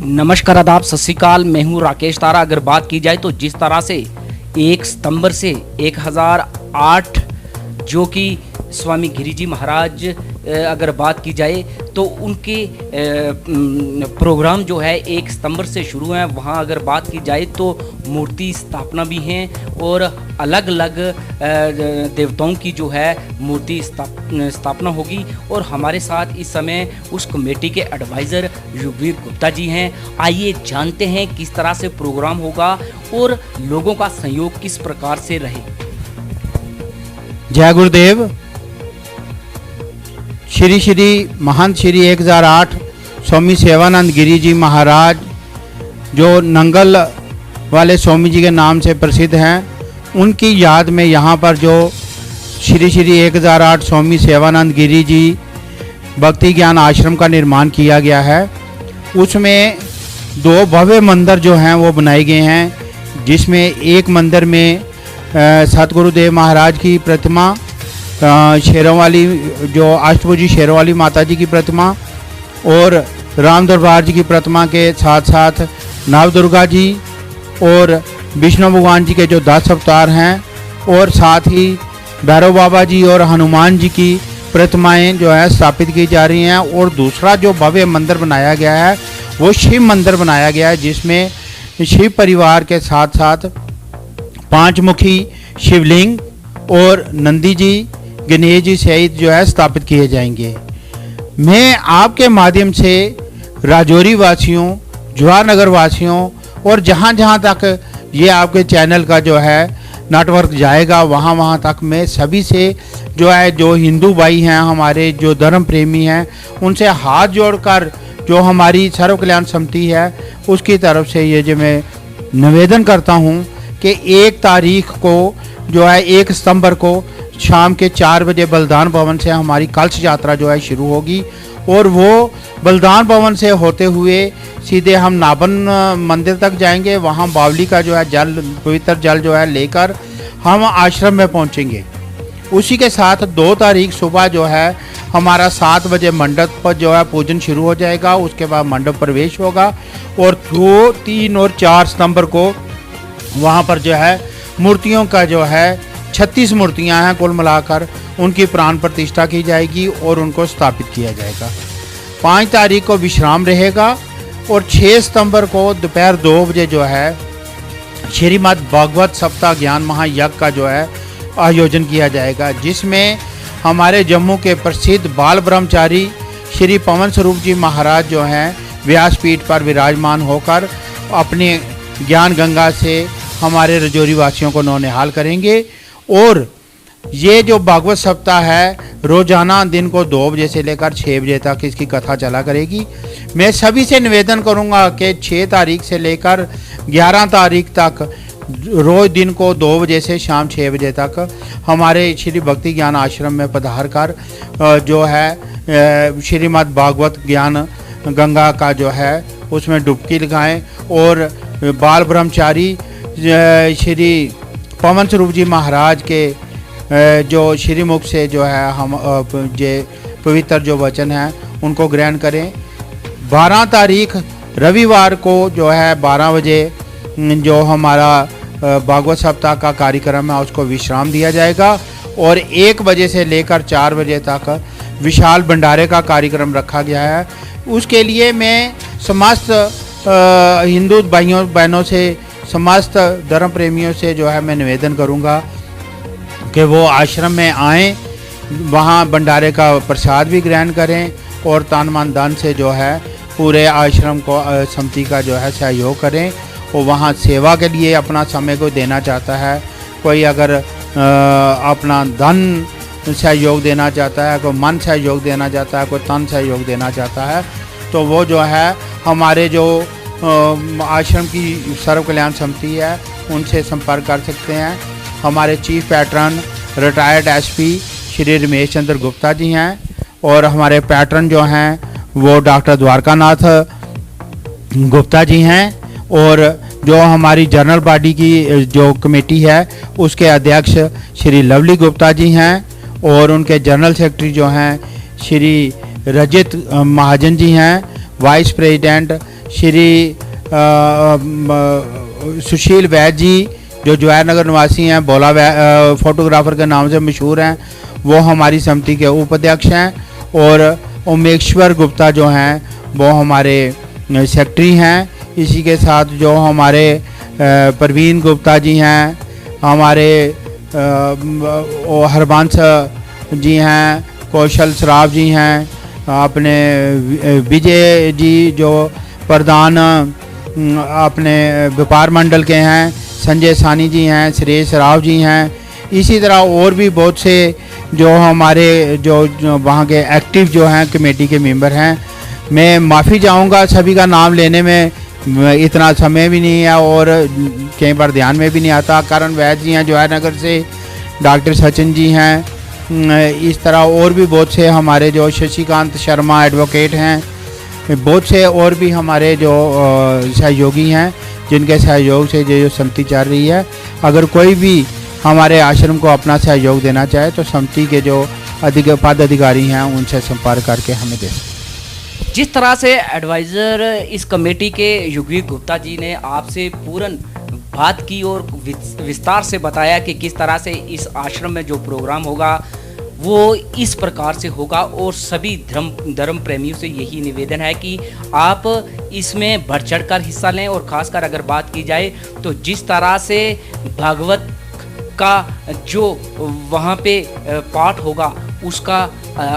नमस्कार, आदाब, सत श्री अकाल। मैं हूँ राकेश तारा। अगर बात की जाए तो जिस तरह से 1 सितंबर से 1008 जो कि स्वामी गिरिजी महाराज अगर बात की जाए तो उनके प्रोग्राम जो है 1 सितंबर से शुरू हैं। वहाँ अगर बात की जाए तो मूर्ति स्थापना भी हैं और अलग अलग देवताओं की जो है मूर्ति स्थापना होगी। और हमारे साथ इस समय उस कमेटी के एडवाइज़र युगवीर गुप्ता जी हैं। आइए जानते हैं किस तरह से प्रोग्राम होगा और लोगों का सहयोग किस प्रकार से रहे। जय गुरुदेव। श्री श्री महंत श्री 1008 स्वामी सेवानंद गिरी जी महाराज जो नंगल वाले स्वामी जी के नाम से प्रसिद्ध हैं, उनकी याद में यहाँ पर जो श्री श्री 1008 स्वामी सेवानंद गिरी जी भक्ति ज्ञान आश्रम का निर्माण किया गया है। उसमें 2 भव्य मंदिर जो हैं वो बनाए गए हैं, जिसमें एक मंदिर में सतगुरुदेव महाराज की प्रतिमा, शेरों वाली जो अष्टभुजी शेरों वाली माता जी की प्रतिमा और राम दरबार जी की प्रतिमा के साथ साथ नव दुर्गा जी और विष्णु भगवान जी के जो 10 अवतार हैं और साथ ही भैरव बाबा जी और हनुमान जी की प्रतिमाएं जो है स्थापित की जा रही हैं। और दूसरा जो भव्य मंदिर बनाया गया है वो शिव मंदिर बनाया गया है, जिसमें शिव परिवार के साथ साथ 5 मुखी शिवलिंग और नंदी जी, गणेश जी सहित जो है स्थापित किए जाएंगे। मैं आपके माध्यम से राजौरी वासियों, जवाहर वासियों और जहाँ जहाँ तक ये आपके चैनल का जो है नेटवर्क जाएगा वहाँ तक मैं सभी से जो है, जो हिंदू भाई हैं हमारे, जो धर्म प्रेमी हैं, उनसे हाथ जोड़कर जो हमारी सर्व कल्याण समिति है उसकी तरफ से ये जो मैं निवेदन करता हूँ कि 1 तारीख को जो है 1 सितंबर को शाम के 4 बजे बलिदान भवन से हमारी कलश यात्रा जो है शुरू होगी। और वो बलिदान भवन से होते हुए सीधे हम नाभन मंदिर तक जाएंगे। वहाँ बावली का जो है जल, पवित्र जल जो है लेकर हम आश्रम में पहुँचेंगे। उसी के साथ 2 तारीख सुबह जो है हमारा 7 बजे मंडप पर जो है पूजन शुरू हो जाएगा। उसके बाद मंडप प्रवेश होगा और 2, 3 और 4 सितंबर को वहाँ पर जो है मूर्तियों का जो है 36 मूर्तियां हैं कुल मिलाकर, उनकी प्राण प्रतिष्ठा की जाएगी और उनको स्थापित किया जाएगा। 5 तारीख को विश्राम रहेगा और 6 सितंबर को दोपहर 2 बजे जो है श्रीमद् भागवत सप्ताह ज्ञान महायज्ञ का जो है आयोजन किया जाएगा, जिसमें हमारे जम्मू के प्रसिद्ध बाल ब्रह्मचारी श्री पवन स्वरूप जी महाराज जो हैं व्यासपीठ पर विराजमान होकर अपने ज्ञान गंगा से हमारे राजौरी वासियों को नौनिहाल करेंगे। और ये जो भागवत सप्ताह है रोजाना दिन को 2 बजे से लेकर 6 बजे तक इसकी कथा चला करेगी। मैं सभी से निवेदन करूंगा कि 6 तारीख से लेकर 11 तारीख तक रोज दिन को 2 बजे से शाम 6 बजे तक हमारे श्री भक्ति ज्ञान आश्रम में पधार कर जो है श्रीमद् भागवत ज्ञान गंगा का जो है उसमें डुबकी लगाएं। और बाल ब्रह्मचारी श्री पवन स्वरूप जी महाराज के जो श्रीमुख से जो है हम जे पवित्र जो वचन हैं उनको ग्रहण करें। 12 तारीख रविवार को जो है 12 बजे जो हमारा भागवत सप्ताह का कार्यक्रम है उसको विश्राम दिया जाएगा और 1 बजे से लेकर 4 बजे तक विशाल भंडारे का कार्यक्रम रखा गया है। उसके लिए मैं समस्त हिंदू भाइयों बहनों से, समस्त धर्म प्रेमियों से जो है मैं निवेदन करूंगा कि वो आश्रम में आएँ, वहाँ भंडारे का प्रसाद भी ग्रहण करें और तन मन धन से जो है पूरे आश्रम को समिति का जो है सहयोग करें। और वहाँ सेवा के लिए अपना समय कोई देना चाहता है, कोई अगर अपना धन सहयोग देना चाहता है, कोई मन सहयोग देना चाहता है, कोई तन सहयोग देना चाहता है, तो वो जो है हमारे जो आश्रम की सर्व कल्याण समिति है उनसे संपर्क कर सकते हैं। हमारे chief patron retired SP Shri Ramesh Chandra Gupta ji हैं और हमारे पैटर्न जो हैं वो डॉक्टर द्वारकानाथ गुप्ता जी हैं और जो हमारी जनरल बॉडी की जो कमेटी है उसके अध्यक्ष श्री लवली गुप्ता जी हैं और उनके जनरल सेक्रेटरी जो हैं श्री रजित महाजन जी हैं। वाइस प्रेसिडेंट श्री सुशील वैद जी जो जवाहर नगर निवासी हैं, बोला फोटोग्राफर के नाम से मशहूर हैं, वो हमारी समिति के उपाध्यक्ष हैं। और उमेश्वर गुप्ता जो हैं वो हमारे सेक्रेटरी हैं। इसी के साथ जो हमारे प्रवीण गुप्ता जी हैं, हमारे हरबंस जी हैं, कौशल सराफ जी हैं, अपने विजय जी जो प्रधान अपने व्यापार मंडल के हैं, संजय सानी जी हैं, सुरेश राव जी हैं। इसी तरह और भी बहुत से जो हमारे जो वहाँ के एक्टिव जो हैं कमेटी के मेंबर हैं। मैं माफ़ी चाहूँगा सभी का नाम लेने में, इतना समय भी नहीं है और कई बार ध्यान में भी नहीं आता। करण वैद जी हैं जवाहर नगर से, डॉक्टर सचिन जी हैं, इस तरह और भी बहुत से हमारे जो शशिकांत शर्मा एडवोकेट हैं, बहुत से और भी हमारे जो सहयोगी हैं जिनके सहयोग से जो समिति चल रही है। अगर कोई भी हमारे आश्रम को अपना सहयोग देना चाहे तो समिति के जो पद अधिकारी हैं उनसे संपर्क करके हमें दे सकते। जिस तरह से एडवाइज़र इस कमेटी के युगवीर गुप्ता जी ने आपसे पूर्ण बात की और विस्तार से बताया कि किस तरह से इस आश्रम में जो प्रोग्राम होगा वो इस प्रकार से होगा, और सभी धर्म प्रेमियों से यही निवेदन है कि आप इसमें बढ़ चढ़कर हिस्सा लें। और ख़ासकर अगर बात की जाए तो जिस तरह से भागवत का जो वहाँ पे पाठ होगा उसका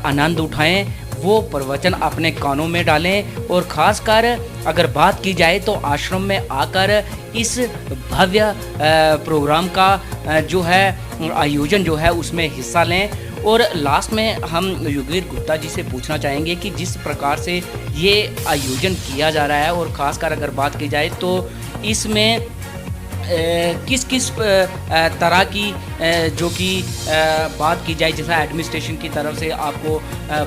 आनंद उठाएं, वो प्रवचन अपने कानों में डालें। और ख़ासकर अगर बात की जाए तो आश्रम में आकर इस भव्य प्रोग्राम का जो है आयोजन जो है उसमें हिस्सा लें। और लास्ट में हम युगवीर गुप्ता जी से पूछना चाहेंगे कि जिस प्रकार से ये आयोजन किया जा रहा है और ख़ासकर अगर बात की जाए तो इसमें किस किस तरह की जो कि बात की जाए, जैसा एडमिनिस्ट्रेशन की तरफ से आपको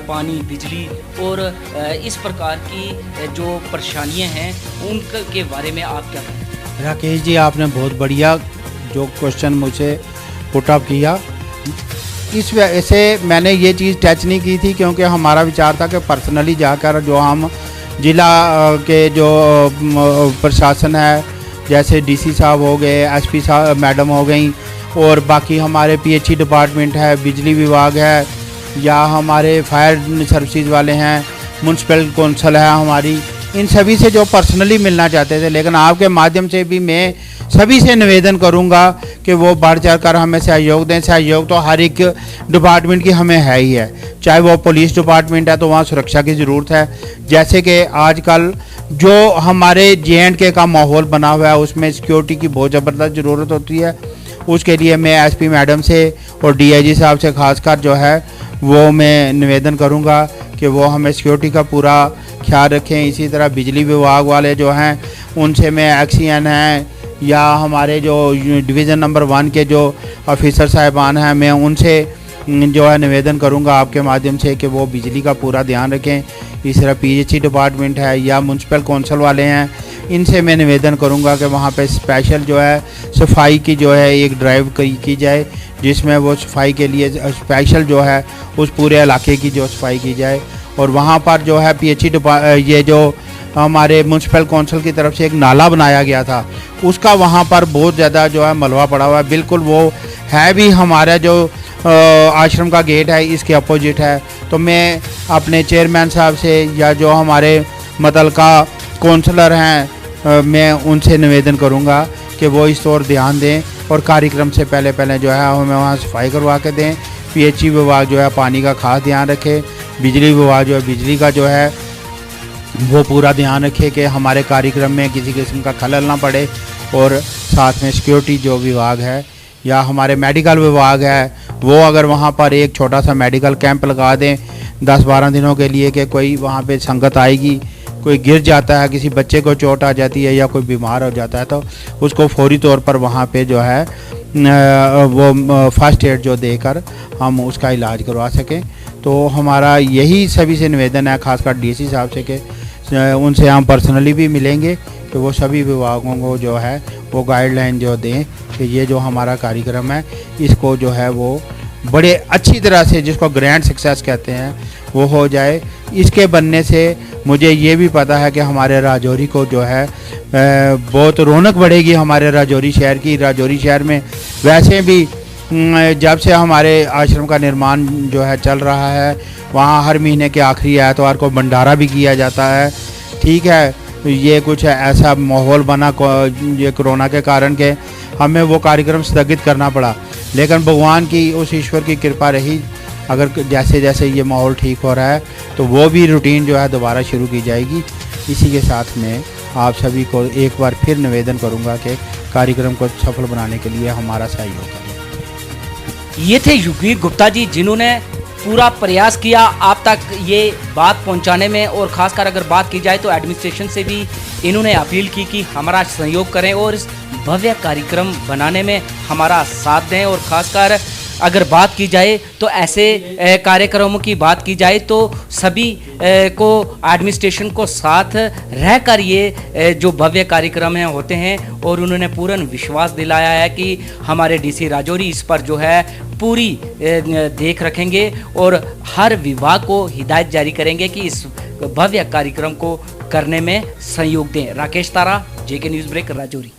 पानी, बिजली और इस प्रकार की जो परेशानियां हैं उनके बारे में आप क्या कहें? राकेश जी, आपने बहुत बढ़िया जो क्वेश्चन मुझे पुट अप किया। इस वजह से मैंने ये चीज़ टच नहीं की थी क्योंकि हमारा विचार था कि पर्सनली जाकर जो हम ज़िला के जो प्रशासन है, जैसे डीसी साहब हो गए, एसपी साहब मैडम हो गई, और बाकी हमारे पीएचई डिपार्टमेंट है, बिजली विभाग है, या हमारे फायर सर्विसेज वाले हैं, म्यूनसिपल कौंसिल है हमारी, इन सभी से जो पर्सनली मिलना चाहते थे। लेकिन आपके माध्यम से भी मैं सभी से निवेदन करूंगा कि वो बढ़ चढ़ कर हमें सहयोग दें। सहयोग तो हर एक डिपार्टमेंट की हमें है ही है, चाहे वो पुलिस डिपार्टमेंट है तो वहाँ सुरक्षा की ज़रूरत है। जैसे कि आजकल जो हमारे J&K का माहौल बना हुआ है उसमें सिक्योरिटी की बहुत ज़बरदस्त ज़रूरत होती है। उसके लिए मैं एसपी मैडम से और डीआईजी साहब से खासकर जो है वो मैं निवेदन करूंगा कि वो हमें सिक्योरिटी का पूरा ख्याल रखें। इसी तरह बिजली विभाग वाले जो हैं उनसे मैं एक्सीएन हैं या हमारे जो डिवीज़न नंबर 1 के जो ऑफिसर साहिबान हैं, मैं उनसे जो है निवेदन करूंगा आपके माध्यम से कि वो बिजली का पूरा ध्यान रखें। इस तरह पीएचई डिपार्टमेंट है या म्यूनसिपल कौंसिल वाले हैं, इनसे मैं निवेदन करूंगा कि वहाँ पे स्पेशल जो है सफाई की जो है एक ड्राइव की जाए, जिसमें वो सफाई के लिए स्पेशल जो है उस पूरे इलाके की जो सफाई की जाए। और वहाँ पर जो है पीएचई ये जो हमारे म्यूनसिपल कौंसिल की तरफ से एक नाला बनाया गया था, उसका वहाँ पर बहुत ज़्यादा जो है मलबा पड़ा हुआ है। बिल्कुल वो है भी हमारा जो आश्रम का गेट है इसके अपोजिट है। तो मैं अपने चेयरमैन साहब से या जो हमारे मुतल्लिका कौंसलर हैं मैं उनसे निवेदन करूंगा कि वो इस ओर ध्यान दें और कार्यक्रम से पहले जो है हमें वहाँ सफाई करवा के दें। पीएचई विभाग जो है पानी का खास ध्यान रखे, बिजली विभाग जो है बिजली का जो है वो पूरा ध्यान रखे कि हमारे कार्यक्रम में किसी किस्म का खलल ना पड़े। और साथ में सिक्योरिटी जो विभाग है या हमारे मेडिकल विभाग है वो अगर वहाँ पर एक छोटा सा मेडिकल कैंप लगा दें 10-12 दिनों के लिए कि कोई वहाँ पे संगत आएगी, कोई गिर जाता है, किसी बच्चे को चोट आ जाती है या कोई बीमार हो जाता है तो उसको फौरी तौर पर वहाँ पे जो है वो फर्स्ट एड जो देकर हम उसका इलाज करवा सकें। तो हमारा यही सभी से निवेदन है, खासकर डीसी साहब से कि उनसे हम पर्सनली भी मिलेंगे कि वो सभी विभागों को जो है वो गाइडलाइन जो दें कि ये जो हमारा कार्यक्रम है इसको जो है वो बड़े अच्छी तरह से, जिसको ग्रैंड सक्सेस कहते हैं, वो हो जाए। इसके बनने से मुझे ये भी पता है कि हमारे राजौरी को जो है बहुत रौनक बढ़ेगी हमारे राजौरी शहर की। राजौरी शहर में वैसे भी जब से हमारे आश्रम का निर्माण जो है चल रहा है, वहाँ हर महीने के आखिरी एतवार को भंडारा भी किया जाता है। ठीक है, ये कुछ ऐसा माहौल बना ये कोरोना के कारण के हमें वो कार्यक्रम स्थगित करना पड़ा, लेकिन भगवान की उस ईश्वर की कृपा रही। अगर जैसे जैसे ये माहौल ठीक हो रहा है तो वो भी रूटीन जो है दोबारा शुरू की जाएगी। इसी के साथ में आप सभी को एक बार फिर निवेदन करूंगा कि कार्यक्रम को सफल बनाने के लिए हमारा सहयोग करें। ये थे युगवीर गुप्ता जी, जिन्होंने पूरा प्रयास किया आप तक ये बात पहुंचाने में, और ख़ासकर अगर बात की जाए तो एडमिनिस्ट्रेशन से भी इन्होंने अपील की कि हमारा सहयोग करें और इस भव्य कार्यक्रम बनाने में हमारा साथ दें। और ख़ासकर अगर बात की जाए तो ऐसे कार्यक्रमों की बात की जाए तो सभी को एडमिनिस्ट्रेशन को साथ रहकर ये जो भव्य कार्यक्रम हैं होते हैं, और उन्होंने पूर्ण विश्वास दिलाया है कि हमारे डीसी राजौरी इस पर जो है पूरी देख रखेंगे और हर विभाग को हिदायत जारी करेंगे कि इस भव्य कार्यक्रम को करने में सहयोग दें। राकेश तारा, जेके न्यूज़ ब्रेक, राजौरी।